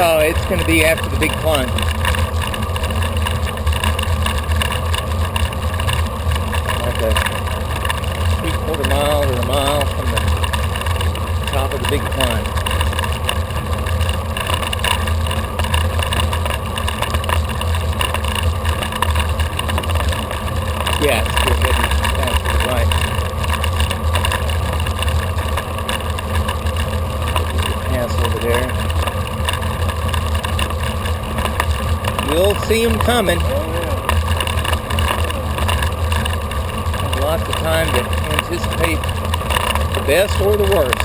Oh, it's going to be after the big plunge. Like a 3/4 mile to a mile from the top of the big plunge. Yeah, it's still heading fast to the right. Pass over there. We'll see them coming. There's lots of time to anticipate the best or the worst.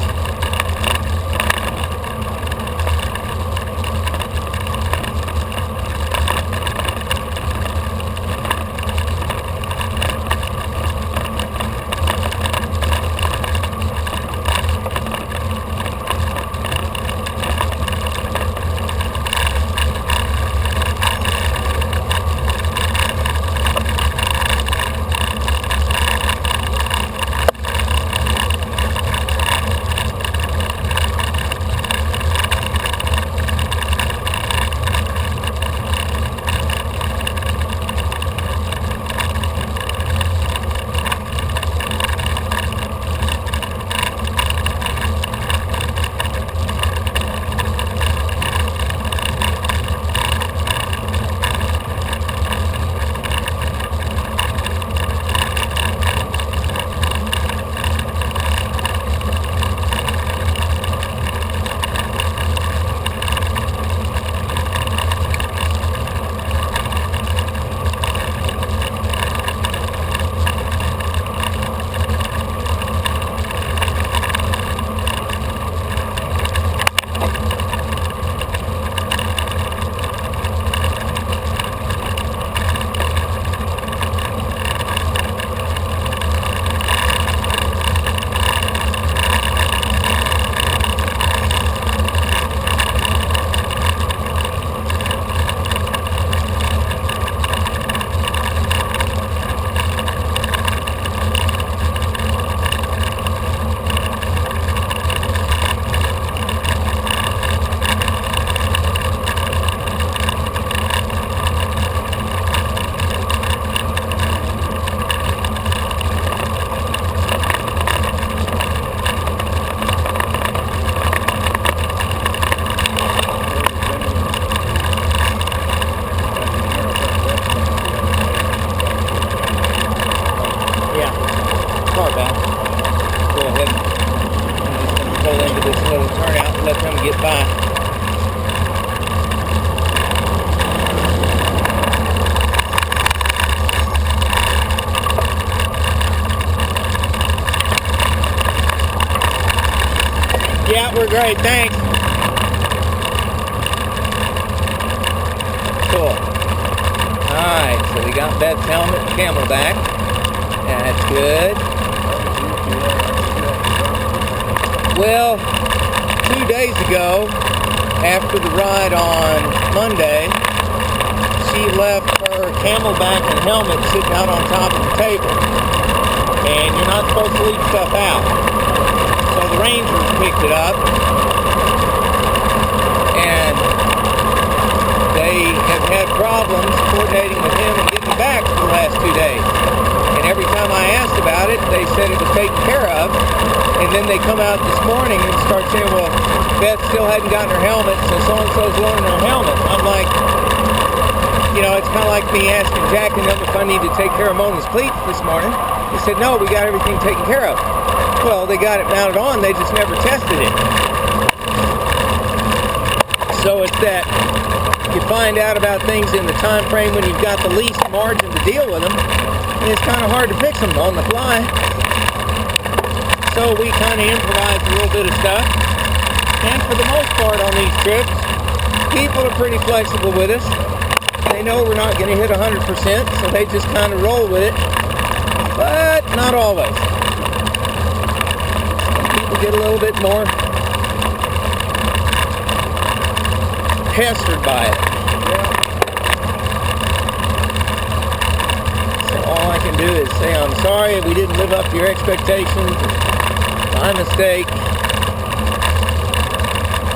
Yeah, we're great, thanks. Cool. Alright, so we got Beth's helmet and camelback. That's good. Well, 2 days ago, after the ride on Monday, she left her camelback and helmet sitting out on top of the table. And you're not supposed to leave stuff out. So the Rangers picked it up, and they have had problems coordinating with him and getting back for the last 2 days. And every time I asked about it, they said it was taken care of. And then they come out this morning and start saying, well, Beth still hadn't gotten her helmet, so so-and-so's loaning her helmet. I'm like, you know, it's kind of like me asking Jack and them if I need to take care of Mona's cleats this morning. They said, no, we got everything taken care of. Well, they got it mounted on, they just never tested it. So it's that you find out about things in the time frame when you've got the least margin to deal with them, and it's kind of hard to fix them on the fly. So we kind of improvised a little bit of stuff. And for the most part on these trips, people are pretty flexible with us. They know we're not going to hit 100%, so they just kind of roll with it. But not always. Some people get a little bit more pestered by it. So all I can do is say, I'm sorry we didn't live up to your expectations. My mistake.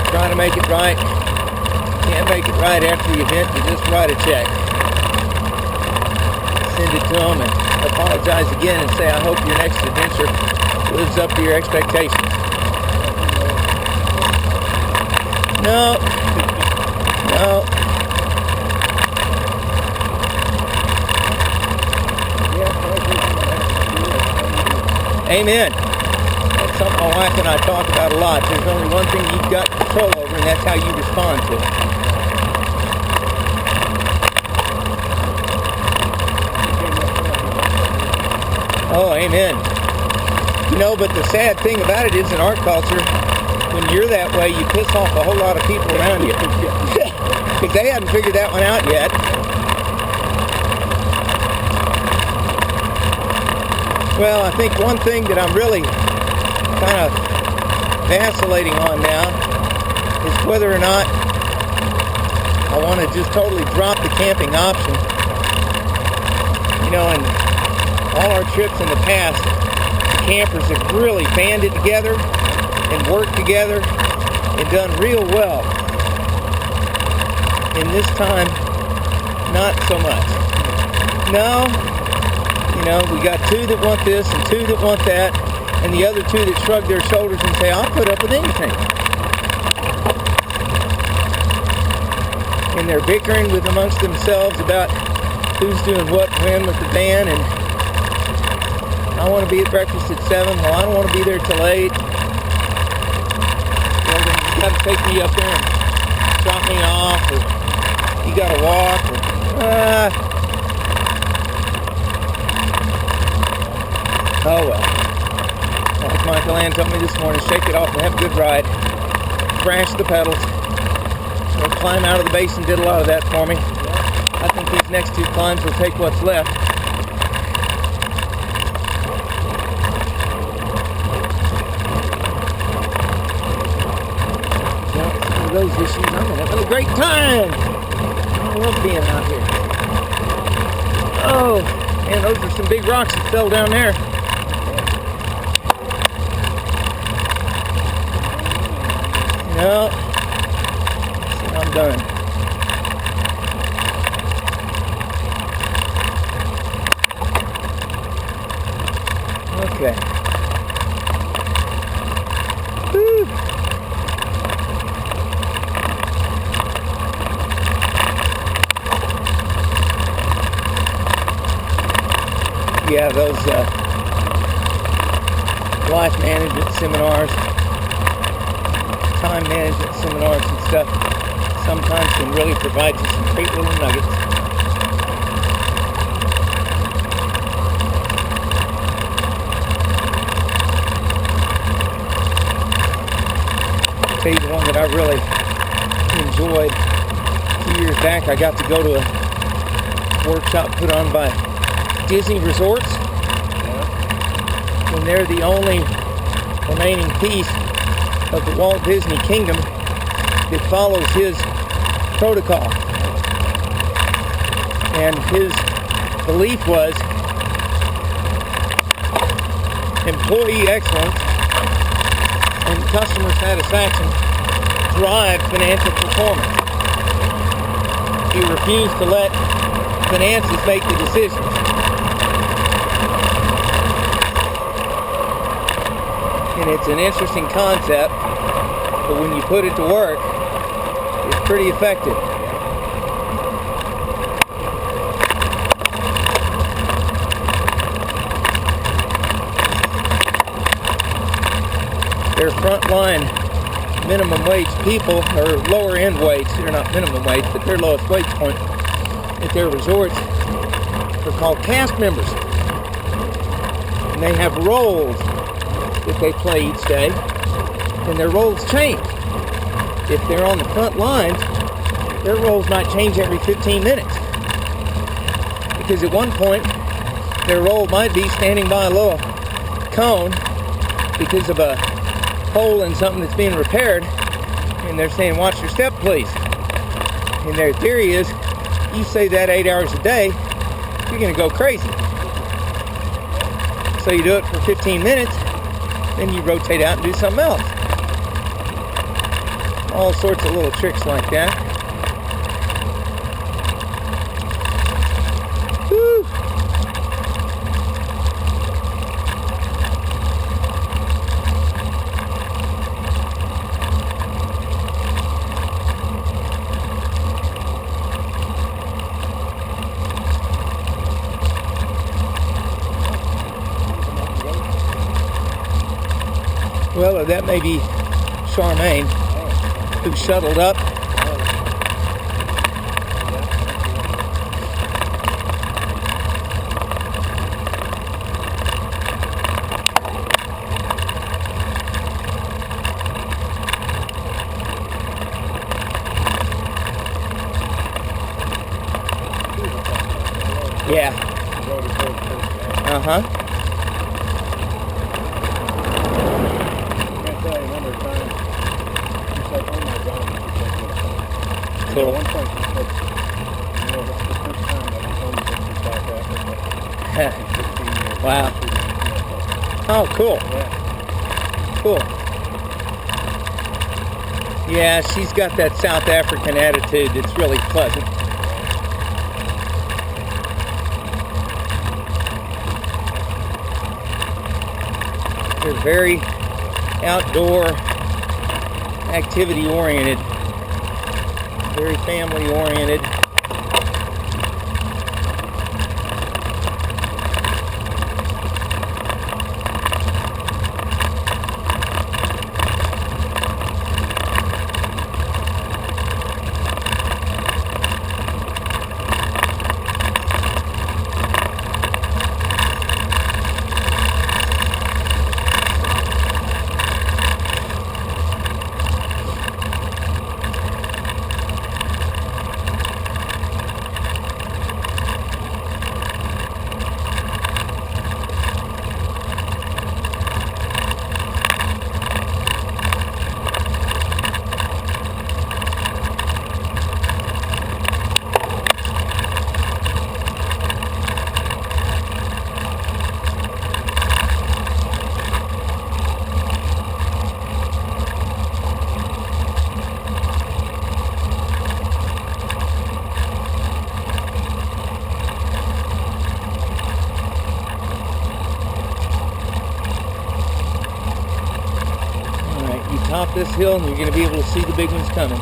Trying to make it right. Can't make it right after the event, you just write a check. Send it to them and apologize again and say, I hope your next adventure lives up to your expectations. No. Amen. That's something my wife and I talk about a lot. There's only one thing you've got control over, and that's how you respond to it. Oh, amen. You know, but the sad thing about it is in art culture, when you're that way, you piss off a whole lot of people around you. Because they haven't figured that one out yet. Well, I think one thing that I'm really kind of vacillating on now is whether or not I want to just totally drop the camping option. You know, and all our trips in the past, the campers have really banded together and worked together and done real well. And this time, not so much. No. You know, we got two that want this and two that want that, and the other two that shrug their shoulders and say, I'll put up with anything. And they're bickering with amongst themselves about who's doing what when with the band, and I want to be at breakfast at 7. Well, I don't want to be there till 8. Well, then you got to take me up there and drop me off, or you got to walk, or oh well. Like Michael Ann told me this morning, shake it off and have a good ride. Thrash the pedals. We'll climb out of the basin, did a lot of that for me. I think these next two climbs will take what's left. Well, some of those issues, I'm going to have a great time. I love being out here. Oh, man, those are some big rocks that fell down there. No, I'm done. Okay. Woo. Yeah, those life management seminars, time management seminars and stuff sometimes can really provide you some great little nuggets. I'll tell you the one that I really enjoyed. A few years back, I got to go to a workshop put on by Disney Resorts, and they're the only remaining piece of the Walt Disney Kingdom that follows his protocol. And his belief was employee excellence and customer satisfaction drive financial performance. He refused to let finances make the decisions. And it's an interesting concept, but when you put it to work, it's pretty effective. They're frontline minimum wage people, or lower end wage. They're not minimum wage, but their lowest wage point at their resorts are called cast members. And they have roles that they play each day, and their roles change. If they're on the front lines, their roles might change every 15 minutes. Because at one point, their role might be standing by a little cone because of a hole in something that's being repaired, and they're saying, watch your step, please. And their theory is, you say that 8 hours a day, you're going to go crazy. So you do it for 15 minutes, then you rotate out and do something else. All sorts of little tricks like that. Well, that may be Charmaine, who shuttled up. Yeah. Uh-huh. Cool. One point she said, that's the first time that I'm home since South Africa. 15 years. Wow. Oh, cool. Yeah. Cool. Yeah, she's got that South African attitude that's really pleasant. They're very outdoor, activity oriented, very family oriented. Top this hill and you're going to be able to see the big ones coming.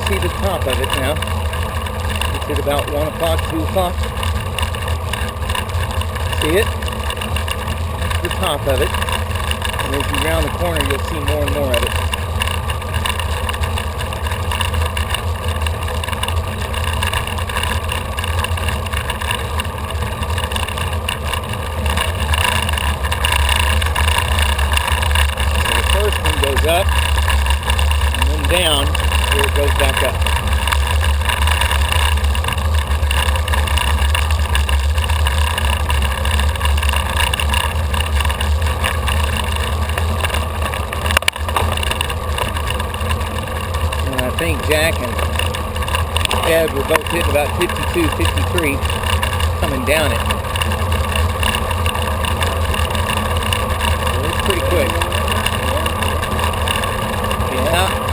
See the top of it now. It's at about 1 o'clock, 2 o'clock. See it? The top of it. And as you round the corner, you'll see more and more of it. So the first one goes up and then down. Here it goes back up. And I think Jack and Dad were both hitting about 52, 53 coming down it. So it's pretty quick. Yeah.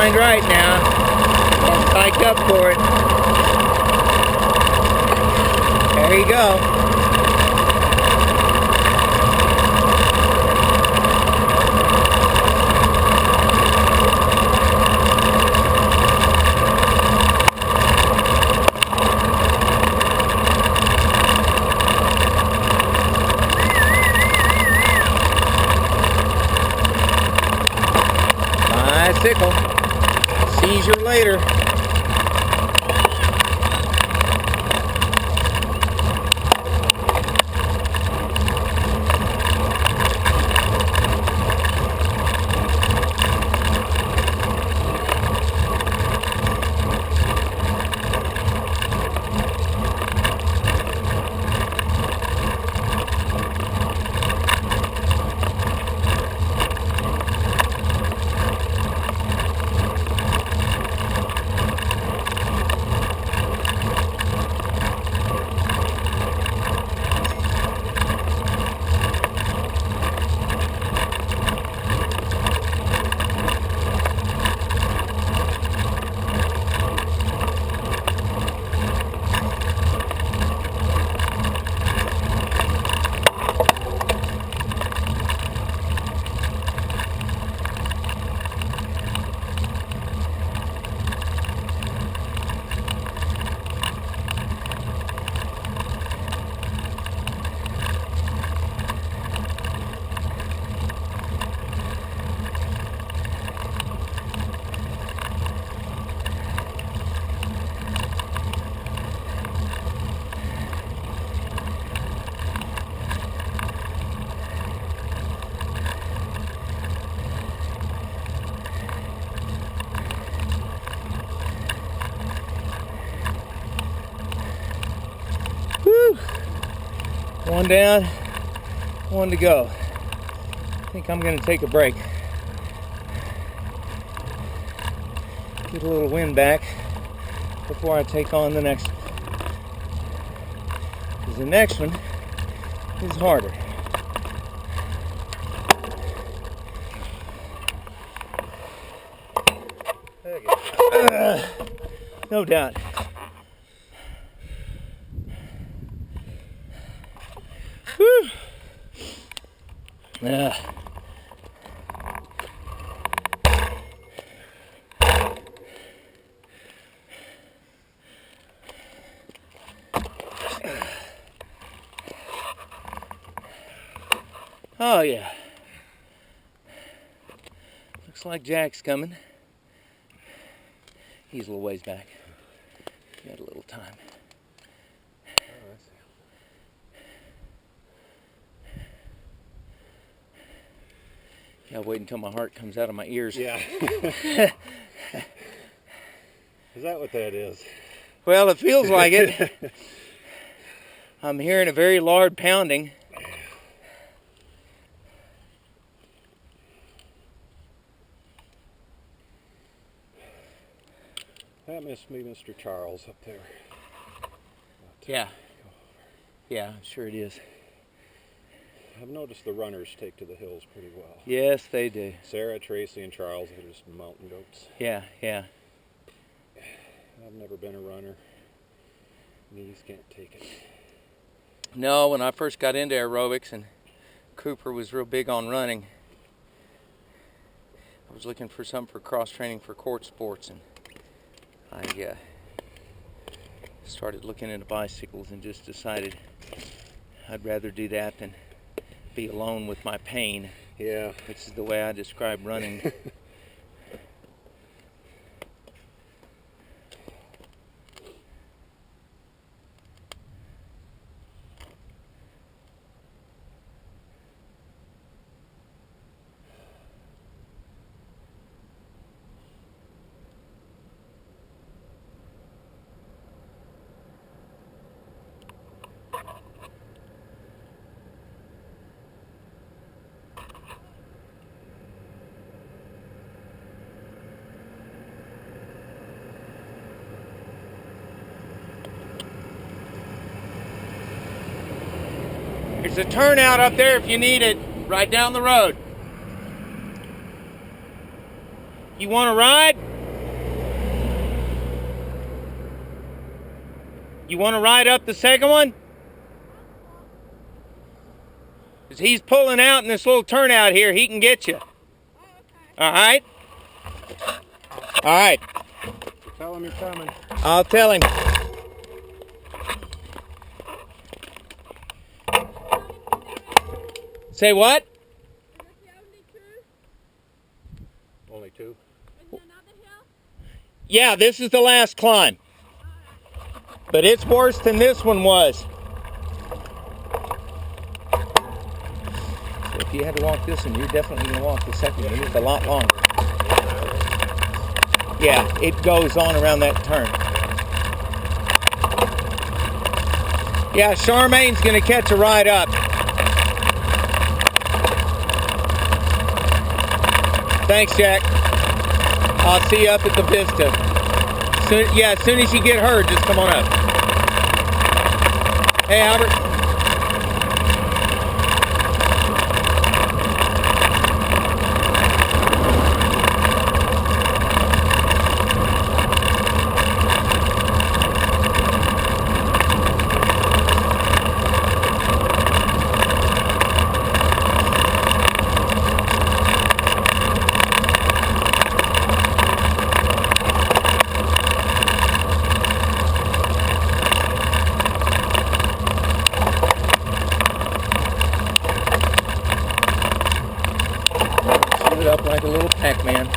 aligned right now. And spiked up for it. There you go. Bicycle. Seizure later. One down, one to go. I think I'm going to take a break. Get a little wind back before I take on the next one. Because the next one is harder. No doubt. Whew. Oh yeah. Looks like Jack's coming. He's a little ways back. Got a little time. Yeah, wait until my heart comes out of my ears. Yeah. Is that what that is? Well, it feels like it. I'm hearing a very loud pounding. That must be Mr. Charles up there. Yeah. Yeah, I'm sure it is. I've noticed the runners take to the hills pretty well. Yes, they do. Sarah, Tracy, and Charles are just mountain goats. Yeah, yeah. I've never been a runner. Knees can't take it. No, when I first got into aerobics and Cooper was real big on running, I was looking for something for cross training for court sports, and I started looking into bicycles and just decided I'd rather do that than be alone with my pain. Yeah. Which is the way I describe running. There's a turnout up there if you need it, right down the road. You want to ride? You want to ride up the second one? Because he's pulling out in this little turnout here. He can get you. All right? All right. Tell him you're coming. I'll tell him. Say what? Only two? Yeah, this is the last climb. But it's worse than this one was. So if you had to walk this one, you're definitely going to walk the second one. It's a lot longer. Yeah, it goes on around that turn. Yeah, Charmaine's going to catch a ride up. Thanks, Jack. I'll see you up at the Vista. As soon as you get her, just come on up. Hey, Albert. Up like a little Pac-Man.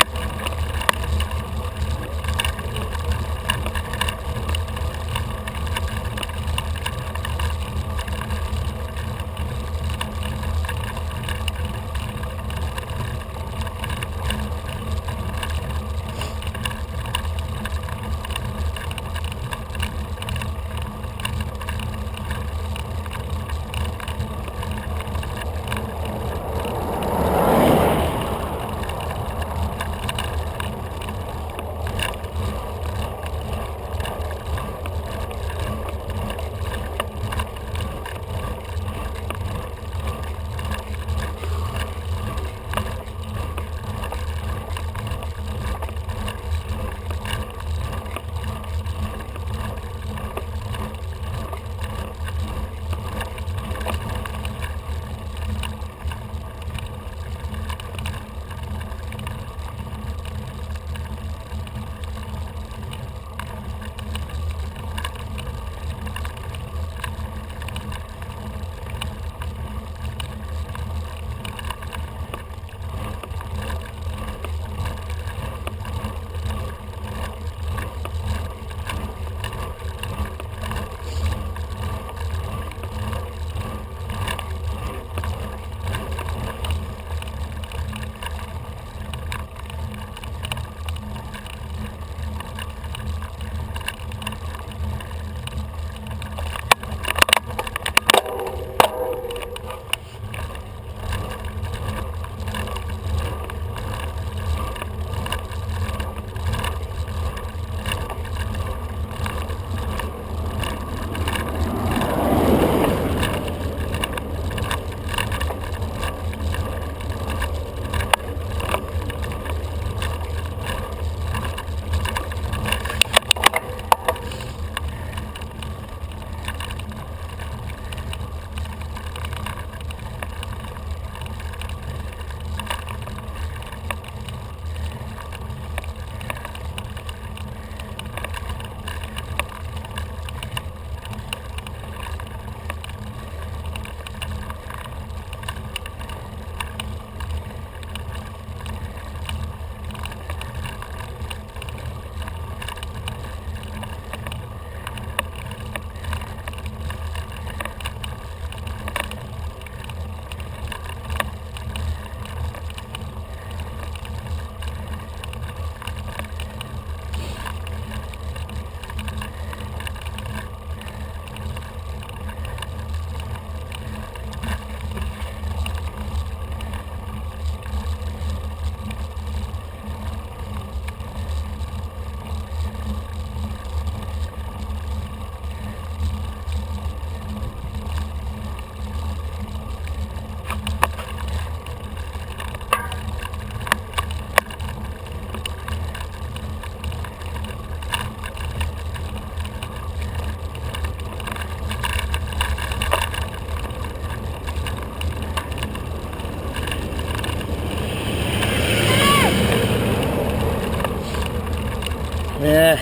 Yeah.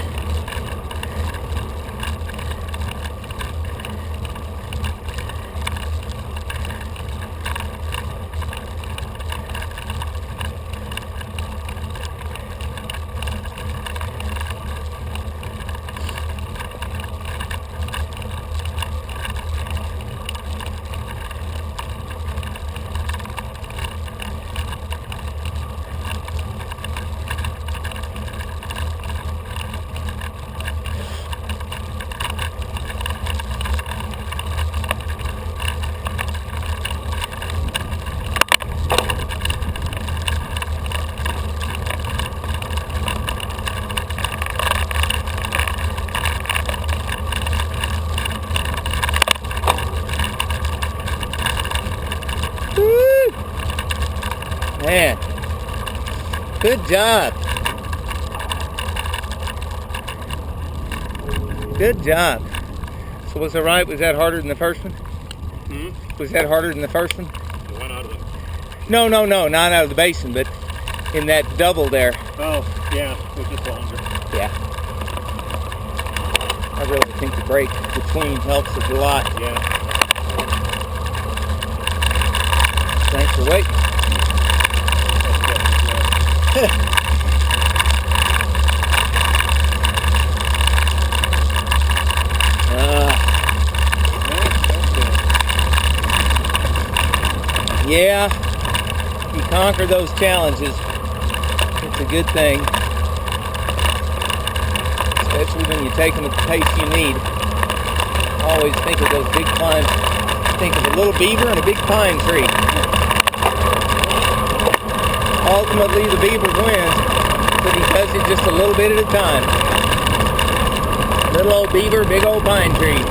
Man, good job. Good job. So was it right? Was that harder than the first one? Was that harder than the first one? The one out of the... No, not out of the basin, but in that double there. Oh, yeah, it was just longer. Yeah. I really think the break between helps us a lot. Yeah. Thanks for waiting. Yeah, you conquer those challenges. It's a good thing, especially when you take them at the pace you need. Always think of those big pines. Think of a little beaver and a big pine tree. Ultimately, the beaver wins, but he does it just a little bit at a time. Little old beaver, big old pine tree.